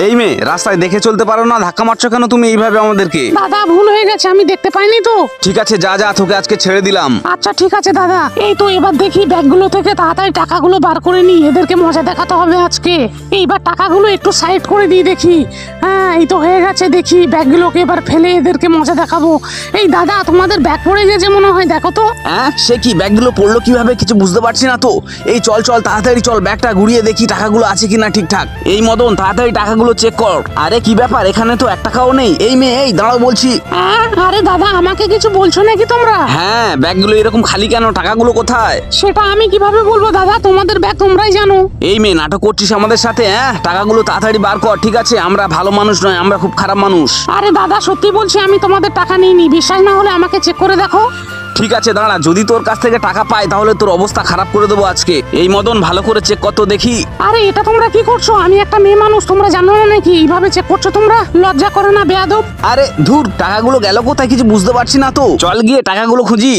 এই মেয়ে, রাস্তায় দেখে চলতে পারো না? ধাক্কা মারছো কেন তুমি এইভাবে আমাদেরকে? দাদা ভুল হয়ে গেছে, আমি দেখতে পাইনি তো। ঠিক আছে, যা যা, তোকে আজকে ছেড়ে দিলাম। আচ্ছা ঠিক আছে দাদা। এই তো এবার দেখি ব্যাগগুলো থেকে তাড়াতাড়ি টাকাগুলো বার করে নি, এদেরকে মজা দেখাতে হবে আজকে। এইবার টাকাগুলো একটু সাইড করে দিই দেখি। হ্যাঁ এই তো হয়ে গেছে, দেখি ব্যাগগুলোকে এবার ফেলে এদেরকে মজা দেখাবো। এই দাদা তোমাদের ব্যাগ পড়ে গেছে মনে হয়, দেখো তো। সে কি, ব্যাগগুলো পড়লো কিভাবে কিছু বুঝতে পারছি না তো। এই চল চল তাড়াতাড়ি চল, ব্যাগটা ঘুরিয়ে দেখি টাকাগুলো আছে কিনা ঠিকঠাক। এই মদন, তাড়াতাড়ি টাকাগুলো চেক কর। আরে কি ব্যাপার, এখানে তো 1 টাকাও নেই। এই মেয়ে, এই দাঁড়াও বলছি। আরে দাদা আমাকে কিছু বলছো নাকি তোমরা? হ্যাঁ, ব্যাগগুলো এরকম খালি কেন? টাকাগুলো কোথায়? সেটা আমি কিভাবে বলবো দাদা, তোমাদের ব্যাগ তোমরাই জানো। এই মেয়ে, নাটক করছিস আমাদের সাথে? টাকাগুলো তাড়াতাড়ি বার কর। ঠিক আছে, আমরা ভালো মানুষ নয়, আমরা খুব খারাপ মানুষ। আরে দাদা সত্যি বলছি, আমি তোমাদের টাকা নিইনি। বিশ্বাস না হলে আমাকে চেক করে দেখো। ঠিক আছে দাঁড়া, যদি তোর কাছ থেকে টাকা পাই তাহলে তোর অবস্থা খারাপ করে দেবো আজকে। এই মদন, ভালো করে চেক কর তো দেখি। আরে এটা তোমরা কি করছো? আমি একটা মেয়ে মানুষ, তোমরা জানো না নাকি? এইভাবে চেক করছো তোমরা? লজ্জা করে না বেয়াদব? আরে ধুর, টাকাগুলো গেল কোথায় কিছু বুঝতে পারছি না তো। চল গিয়ে টাকাগুলো খুঁজি।